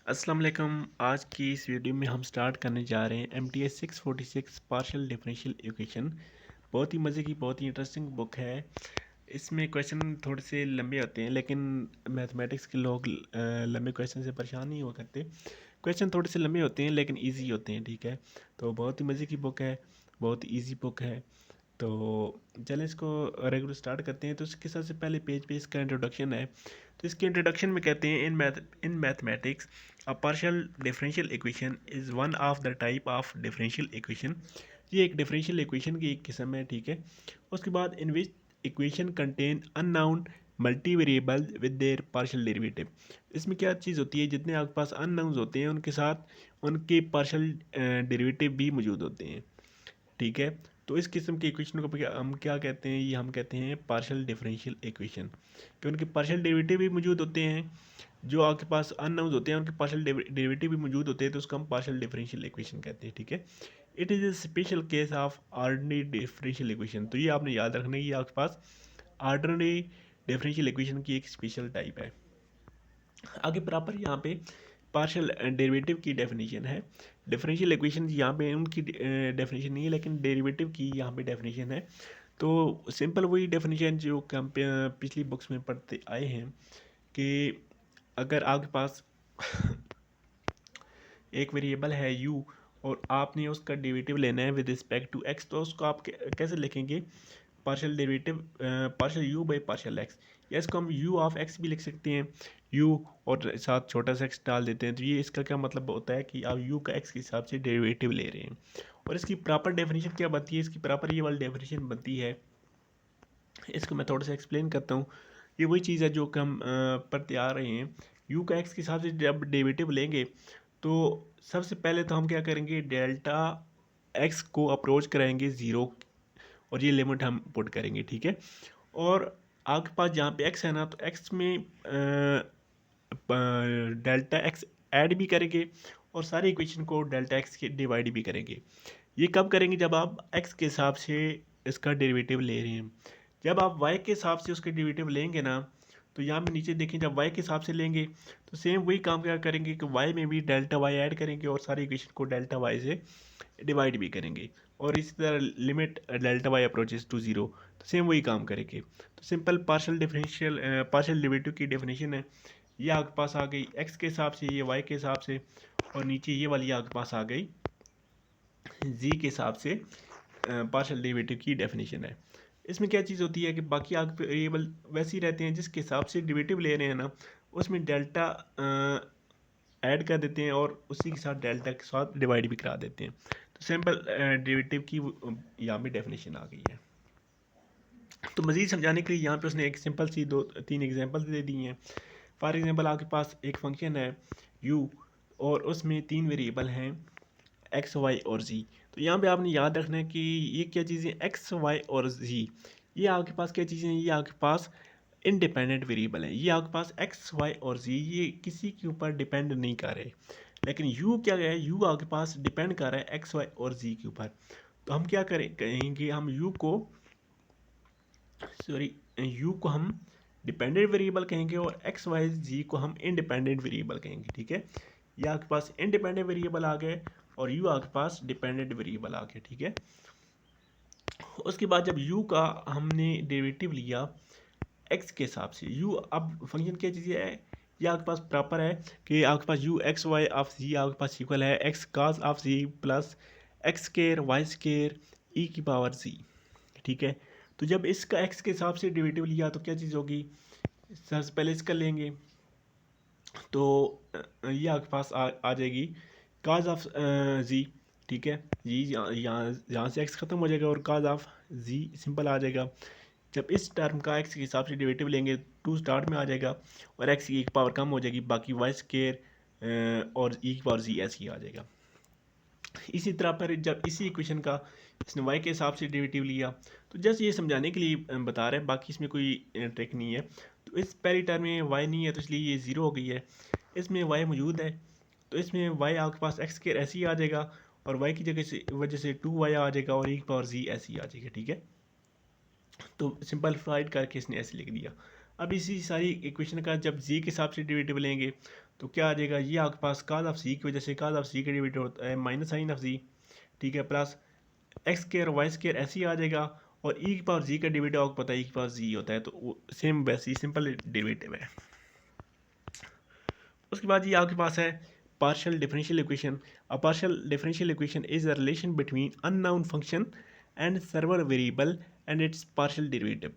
अस्सलाम वालेकुम। आज की इस वीडियो में हम स्टार्ट करने जा रहे हैं MTS 646 पार्शियल डिफरेंशियल इक्वेशन। बहुत ही मज़े की बहुत ही इंटरेस्टिंग बुक है। इसमें क्वेश्चन थोड़े से लंबे होते हैं, लेकिन मैथमेटिक्स के लोग लंबे क्वेश्चन से परेशान नहीं हुआ करते। क्वेश्चन थोड़े से लंबे होते हैं लेकिन इजी होते हैं, ठीक है। तो बहुत ही मज़े की बुक है, बहुत ही ईजी बुक है। तो चलें इसको रेगुलर स्टार्ट करते हैं। तो इसके सबसे पहले पेज पे इसका इंट्रोडक्शन है। तो इसके इंट्रोडक्शन में कहते हैं in mathematics a partial differential equation is one of the type of differential equation. ये एक डिफरेंशियल इक्वेशन की एक किस्म है, ठीक है। उसके बाद in which equation contain unknown multi variable with their partial derivative. इसमें क्या चीज़ होती है, जितने आपके पास अननाउन्स होते हैं उनके साथ उनके पार्शियल डेरिवेटिव भी मौजूद होते हैं, ठीक है। तो इस किस्म के इक्वेशन को हम क्या कहते हैं, ये हम कहते हैं पार्शियल डिफरेंशियल इक्वेशन, कि उनके पार्शियल डेरिवेटिव भी मौजूद होते हैं। जो आपके पास अननोन्स होते हैं उनके पार्शियल डेरिवेटिव भी मौजूद होते हैं, तो उसको हम पार्शियल डिफरेंशियल इक्वेशन कहते हैं, ठीक है। It is a special case of ordinary differential equation. तो ये आपने याद रखना है कि आपके पास ऑर्डिनरी डिफरेंशियल इक्वेशन की एक स्पेशल टाइप है। आगे बराबर यहाँ पे पार्शियल डेरिवेटिव की डेफिनेशन है। डिफरेंशियल इक्वेशन यहाँ पे उनकी डेफिनेशन नहीं है, लेकिन डेरिवेटिव की यहाँ पे डेफिनेशन है। तो सिंपल वही डेफिनेशन जो कि हम पिछली बुक्स में पढ़ते आए हैं, कि अगर आपके पास एक वेरिएबल है u और आपने उसका डेरिवेटिव लेना है विद रिस्पेक्ट टू x, तो उसको आप कैसे लिखेंगे? Partial derivative partial u by partial x, या इसको हम u ऑफ x भी लिख सकते हैं, u और साथ छोटा सा x डाल देते हैं। तो ये इसका क्या मतलब होता है कि आप u का x के हिसाब से डेरिवेटिव ले रहे हैं। और इसकी प्रॉपर डेफिनेशन क्या बनती है? इसकी प्रॉपर ये वाली डेफिनेशन बनती है, इसको मैं थोड़ा सा एक्सप्लेन करता हूँ। ये वही चीज़ है जो कि हम पढ़ते आ रहे हैं। u का x के हिसाब से जब डेरिवेटिव लेंगे तो सबसे पहले तो हम क्या करेंगे, डेल्टा x को अप्रोच कराएंगे ज़ीरो, और ये लिमिट हम पुट करेंगे, ठीक है। और आपके पास जहाँ पे x है ना, तो x में डेल्टा x ऐड भी करेंगे और सारी इक्वेशन को डेल्टा x के डिवाइड भी करेंगे। ये कब करेंगे? जब आप x के हिसाब से इसका डेरिवेटिव ले रहे हैं। जब आप y के हिसाब से उसके डेरिवेटिव लेंगे ना, तो यहाँ पे नीचे देखें, जब y के हिसाब से लेंगे तो सेम वही काम क्या करेंगे कि y में भी डेल्टा y ऐड करेंगे और सारी इक्वेशन को डेल्टा y से डिवाइड भी करेंगे। और इसी तरह limit delta y approaches to zero, तो सेम वही काम करेंगे। तो सिंपल पार्शियल डेरिवेटिव की डेफिनेशन है। ये आपके पास आ गई x के हिसाब से, ये y के हिसाब से, और नीचे ये वाली आपके पास आ गई z के हिसाब से पार्शियल डेरिवेटिव की डेफिनेशन है। इसमें क्या चीज़ होती है कि बाकी आपके वेरिएबल वैसे ही रहते हैं, जिसके हिसाब से डेरिवेटिव ले रहे हैं ना, उसमें डेल्टा ऐड कर देते हैं और उसी के साथ डेल्टा के साथ डिवाइड भी करा देते हैं। तो सिंपल डेरिवेटिव की यहाँ पे डेफिनेशन आ गई है। तो मज़ीद समझाने के लिए यहाँ पे उसने एक सिंपल सी 2-3 एग्जांपल दे दी हैं। फॉर एग्जांपल आपके पास एक फंक्शन है u और उसमें 3 वेरिएबल हैं x, y और z। तो यहाँ पे आपने याद रखना है कि ये क्या चीज़ें x, y और z, ये आपके पास क्या चीज़ें हैं? ये आपके पास इंडिपेंडेंट वेरिएबल हैं। ये आपके पास x, y और z ये किसी के ऊपर डिपेंड नहीं कर रहे, लेकिन u क्या है? u आपके पास डिपेंड कर रहा है x, y और z के ऊपर। तो हम क्या कहेंगे, हम u को हम डिपेंडेंट वेरिएबल कहेंगे और एक्स वाई जी को हम इंडिपेंडेंट वेरिएबल कहेंगे, ठीक है। ये आपके पास इंडिपेंडेंट वेरिएबल आ गए और यू आपके पास डिपेंडेंट वेरिएबल आ गए, ठीक है। उसके बाद जब यू का हमने डेरिवेटिव लिया एक्स के हिसाब से, यू अब फंक्शन क्या चीज़ है, ये आपके पास प्रॉपर है कि आपके पास u x y of g आपके पास इक्वल है x cos of g plus x square y square e की पावर जी, ठीक है। तो जब इसका x के हिसाब से डेरिवेटिव लिया तो क्या चीज़ होगी, सबसे पहले इसका लेंगे तो ये आपके पास आ जाएगी काज ऑफ जी, ठीक है। जी यहाँ से x ख़त्म हो जाएगा और काज ऑफ जी सिंपल आ जाएगा। जब इस टर्म का x के हिसाब से डेरिवेटिव लेंगे टू स्टार्ट में आ जाएगा और x की एक पावर कम हो जाएगी, बाकी वाई स्केयर और ई की पावर जी ऐसे ही आ जाएगा। इसी तरह पर जब इसी इक्वेशन का इसने y के हिसाब से डेरिवेटिव लिया, तो जस्ट ये समझाने के लिए बता रहे हैं, बाकी इसमें कोई ट्रिक नहीं है। तो इस पहली टर्म में y नहीं है तो इसलिए ये ज़ीरो हो गई है, इसमें y मौजूद है तो इसमें y आपके पास x के ऐसे ही आ जाएगा और y की जगह से वजह से 2y आ जाएगा और e की पावर z ऐसे ही आ जाएगा, ठीक है। तो सिंपलीफाइड करके इसने ऐसे लिख दिया। अब इसी सारी इक्वेशन का जब जी के हिसाब से डेरिवेटिव लेंगे तो क्या आ जाएगा, ये आपके पास काज ऑफ सी की वजह से काज ऑफ सी का डेरिवेटिव होता है माइनस साइन ऑफ सी, ठीक है, plus x square y square ऐसे ही आ जाएगा, और ई की पावर जी का डेरिवेटिव आपको पता है ई की पावर जी होता है, तो वो सेम वैसे ही सिंपल डेरिवेटिव है। उसके बाद ये आपके पास है partial differential equation. A partial differential equation is a relation between unknown function and server variable and it's partial derivative.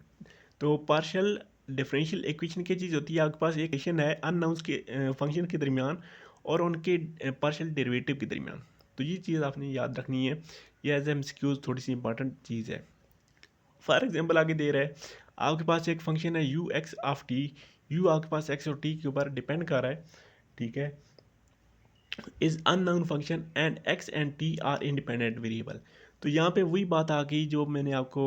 तो पार्शियल डिफरेंशियल इक्वेशन की चीज़ होती है, आपके पास एक इक्वेशन है अननोन्स के फंक्शन के दरमियान और उनके पार्शियल डेरिवेटिव के दरमियान। तो ये चीज़ आपने याद रखनी है, ये एज एमसीक्यूज थोड़ी सी इंपॉर्टेंट चीज़ है। फॉर एग्जाम्पल आगे दे रहा है, आपके पास एक फंक्शन है you x of T, you आपके पास एक्स और टी के ऊपर डिपेंड कर रहा है, ठीक है, is unknown function and x and T R independent variable. तो यहाँ पे वही बात आ गई जो मैंने आपको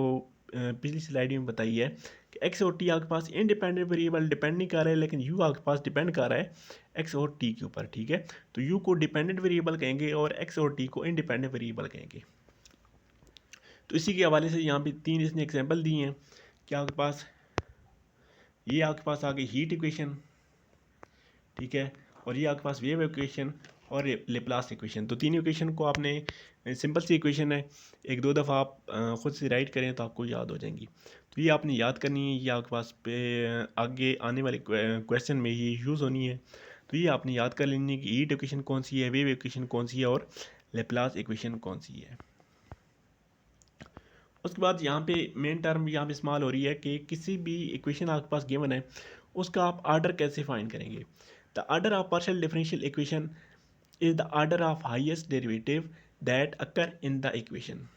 पिछली स्लाइड में बताई है कि एक्स और टी आपके पास इंडिपेंडेंट वेरिएबल डिपेंड नहीं कर रहा है, लेकिन यू आपके पास डिपेंड कर रहा है एक्स और टी के ऊपर, ठीक है। तो यू को डिपेंडेंट वेरिएबल कहेंगे और एक्स और टी को इंडिपेंडेंट वेरिएबल कहेंगे। तो इसी के हवाले से यहाँ पे तीन इसने एग्जाम्पल दिए हैं कि आपके पास ये आपके पास आ गई हीट इक्वेशन, ठीक है, और ये आपके पास वेव इक्वेशन और लेप्लास इक्वेशन। तो तीन इक्वेशन को आपने, सिंपल सी इक्वेशन है, एक दो दफ़ा आप ख़ुद से राइट करें तो आपको याद हो जाएंगी। तो ये आपने याद करनी है, ये आपके पास पे आगे आने वाले क्वेश्चन में ये यूज़ होनी है। तो ये आपने याद कर लेनी है कि हीट इक्वेशन कौन सी है, वेव इक्वेशन कौन सी है और लेप्लास इक्वेशन कौन सी है। उसके बाद यहाँ पे मेन टर्म यहाँ पे इस्तेमाल हो रही है कि किसी भी इक्वेशन आपके पास गिवन है उसका आप आर्डर कैसे फाइंड करेंगे। The order of partial differential equation is the order of highest derivative that occur in the equation.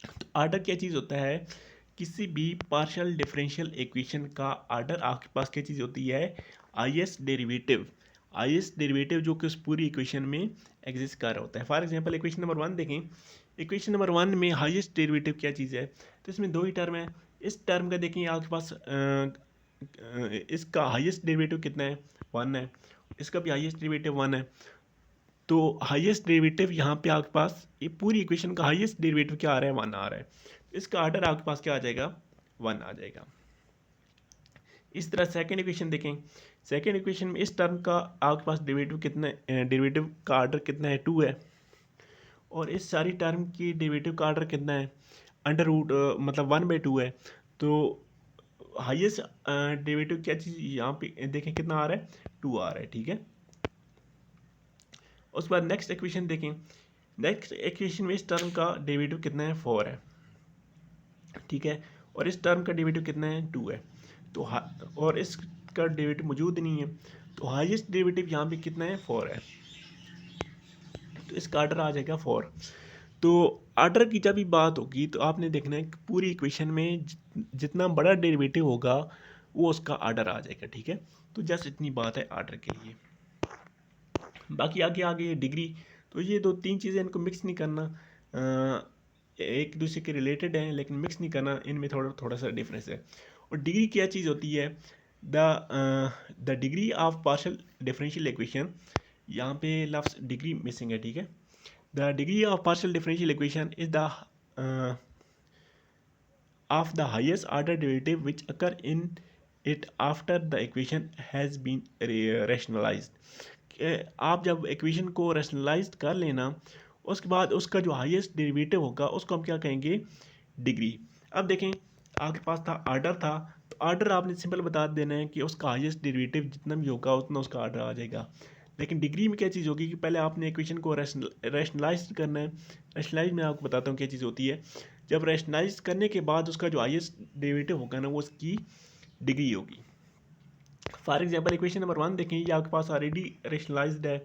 तो आर्डर क्या चीज़ होता है, किसी भी पार्शियल डिफरेंशियल इक्वेशन का आर्डर आपके पास क्या चीज़ होती है, हाईएस्ट डेरिवेटिव। हाईएस्ट डेरिवेटिव जो कि उस पूरी इक्वेशन में एग्जिस्ट कर रहा होता है। फॉर एग्जांपल इक्वेशन नंबर 1 देखें, इक्वेशन नंबर 1 में हाईएस्ट डेरिवेटिव क्या चीज़ है, तो इसमें दो ही टर्म है। इस टर्म का देखें आपके पास इसका हाईएस्ट डेरिवेटिव कितना है, 1 है, इसका भी हाईएस्ट डेरिवेटिव 1 है। तो हाईएस्ट डेरिवेटिव यहाँ पे आपके पास ये पूरी इक्वेशन का हाईएस्ट डेरिवेटिव क्या आ रहा है, 1 आ रहा है, तो इसका आर्डर आपके पास क्या आ जाएगा, 1 आ जाएगा। इस तरह सेकंड इक्वेशन देखें, सेकंड इक्वेशन में इस टर्म का आपके पास डेरिवेटिव कितना है, डेरिवेटिव का आर्डर कितना है, 2 है, और इस सारी टर्म की डेरिवेटिव का आर्डर कितना है, अंडर रूट मतलब 1/2 है। तो हाईएस्ट डेरिवेटिव क्या चीज़ यहाँ पे देखें कितना आ रहा है, 2 आ रहा है, ठीक है। उसके बाद नेक्स्ट इक्वेशन देखें, नेक्स्ट इक्वेशन में इस टर्म का डेरिवेटिव कितना है, 4 है, ठीक है, और इस टर्म का डेरिवेटिव कितना है, 2 है। तो और इसका डेरिवेटिव मौजूद नहीं है, तो हाईएस्ट डेरिवेटिव यहाँ पे कितना है, 4 है, तो इसका आर्डर आ जाएगा 4। तो आर्डर की जब भी बात होगी तो आपने देखना है कि पूरी इक्वेशन में जितना बड़ा डेरिवेटिव होगा वो उसका आर्डर आ जाएगा, ठीक है। तो जस्ट इतनी बात है आर्डर के लिए। बाकी आगे आगे डिग्री, तो ये दो तीन चीज़ें इनको मिक्स नहीं करना, एक दूसरे के रिलेटेड हैं लेकिन मिक्स नहीं करना, इनमें थोड़ा थोड़ा सा डिफरेंस है। और डिग्री क्या चीज़ होती है, the degree of partial differential equation, यहाँ पे लफ्ज़ डिग्री मिसिंग है, ठीक है। The degree of partial differential equation is the of the highest order derivative which occur in it after the equation has been rationalized। आप जब equation को rationalise कर लेना उसके बाद उसका जो हाईएस्ट डेरिवेटिव होगा उसको हम क्या कहेंगे, डिग्री। अब देखें आपके पास था आर्डर था, तो आर्डर आपने सिंपल बता देना है कि उसका हाईएस्ट डेरिवेटिव जितना भी होगा उतना उसका आर्डर आ जाएगा। लेकिन डिग्री में क्या चीज़ होगी कि पहले आपने इक्वेशन को रैशनलाइज करना है। रैशनलाइज में आपको बताता हूँ क्या चीज़ होती है, जब रैशनलाइज करने के बाद उसका जो हाईएस्ट डेरिवेटिव होगा ना वो उसकी डिग्री होगी। फॉर एग्जांपल इक्वेशन नंबर 1 देखें, ये आपके पास ऑलरेडी रैशनलाइज्ड है,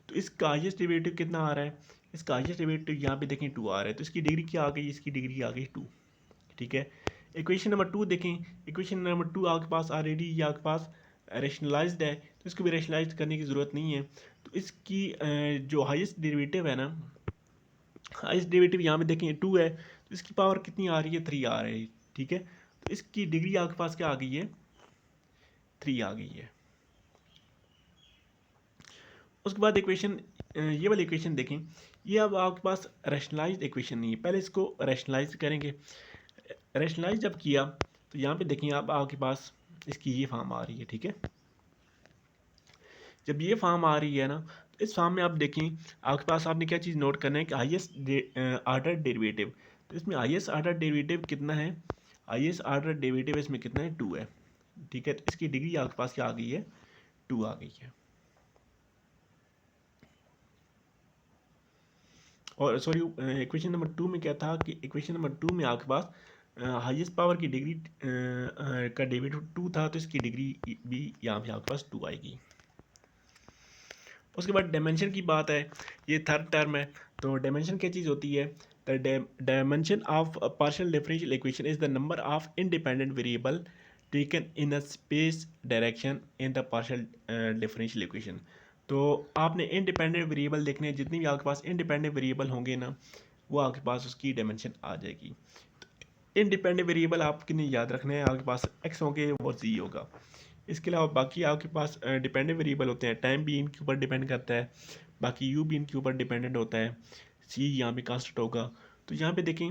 तो इसका हाईएस्ट डेरिवेटिव कितना आ रहा है, इसका हाईएस्ट डेरिवेटिव यहाँ पे देखें 2 आ रहा है, तो इसकी डिग्री क्या आ गई, इसकी डिग्री आ गई 2, ठीक है। इक्वेशन नंबर 2 देखें, इक्वेशन नंबर 2 आपके पास ऑलरेडी ये आपके पास रैशनलाइज्ड है, तो इसको भी रैशनलाइज करने की ज़रूरत नहीं है। तो इसकी जो हाईएस्ट डेरिवेटिव है ना, हाईएस्ट डेरिवेटिव यहाँ पे देखें 2 है, तो इसकी पावर कितनी आ रही है, 3 आ रही है, ठीक है। तो इसकी डिग्री आपके पास क्या आ गई है, 3 आ गई है। उसके बाद इक्वेशन ये वाली इक्वेशन देखें, ये अब आपके पास रैशनलाइज्ड इक्वेशन नहीं है, पहले इसको रैशनलाइज करेंगे। रैशनलाइज जब किया तो यहाँ पे देखें आप आपके पास इसकी ये फॉर्म आ रही है, ठीक है। जब ये फॉर्म आ रही है ना, तो इस फॉर्म में आप देखें, आपके पास आपने क्या चीज़ नोट करना है कि हाईएस्ट ऑर्डर डेरिवेटिव, तो इसमें हाईएस्ट ऑर्डर डेरिवेटिव कितना है, हाईएस्ट ऑर्डर डेरिवेटिव इसमें कितना है, 2 है, ठीक है। तो इसकी डिग्री आपके पास क्या आ गई है, 2 आ गई है। और सॉरी, इक्वेशन नंबर 2 में क्या था कि इक्वेशन नंबर 2 में आपके पास हाईएस्ट पावर की डिग्री का डेरिवेटिव 2 था, तो इसकी डिग्री भी यहाँ पे आपके पास 2 आएगी। उसके बाद डायमेंशन की बात है, ये थर्ड टर्म है। तो डायमेंशन क्या चीज़ होती है, the dimension of partial differential equation is the number of independent variable taken in a space direction in the partial differential equation. तो आपने इंडिपेंडेंट वेरिएबल देखने हैं, जितनी भी आपके पास इंडिपेंडेंट वेरिएबल होंगे ना, वो आपके पास उसकी डायमेंशन आ जाएगी। इंडिपेंडेंट वेरिएबल आपके लिए याद रखना है, आपके पास एक्स होंगे और जी होगा। इसके अलावा बाकी आपके पास डिपेंडेंट वेरिएबल होते हैं, टाइम भी इनके ऊपर डिपेंड करता है, बाकी यू भी इनके ऊपर डिपेंडेंट होता है, सी यहाँ पे कांस्टेंट होगा। तो यहाँ पे देखें,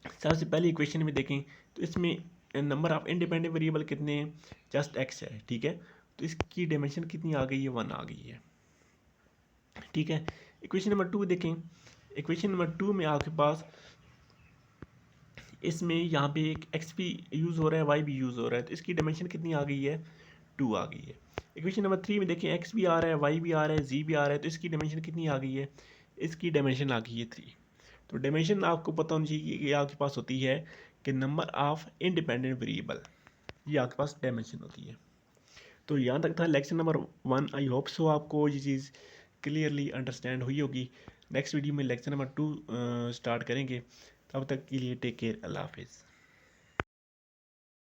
सबसे पहले इक्वेशन में देखें, तो इसमें नंबर ऑफ इंडिपेंडेंट वेरिएबल कितने हैं, जस्ट एक्स है, ठीक है। तो इसकी डायमेंशन कितनी आ गई है, 1 आ गई है, ठीक है। इक्वेशन नंबर 2 देखें, इक्वेशन नंबर 2 में आपके पास इसमें यहाँ पे एक एक्स भी यूज़ हो रहा है, वाई भी यूज़ हो रहा है, तो इसकी डायमेंशन कितनी आ गई है, 2 आ गई है। इक्वेशन नंबर 3 में देखें, एक्स भी आ रहा है, वाई भी आ रहा है, जी भी आ रहा है, तो इसकी डायमेंशन कितनी आ गई है, इसकी डायमेंशन आ गई है 3। तो डायमेंशन आपको पता होनी चाहिए कि आपके पास होती है कि नंबर ऑफ इंडिपेंडेंट वेरिएबल, ये आपके पास डायमेंशन होती है। तो यहाँ तक था lecture number 1। I hope so आपको ये चीज़ क्लियरली अंडरस्टैंड हुई होगी। नेक्स्ट वीडियो में लेक्चर नंबर 2 स्टार्ट करेंगे। तब तक के लिए टेक केयर, अल्लाह हाफिज़।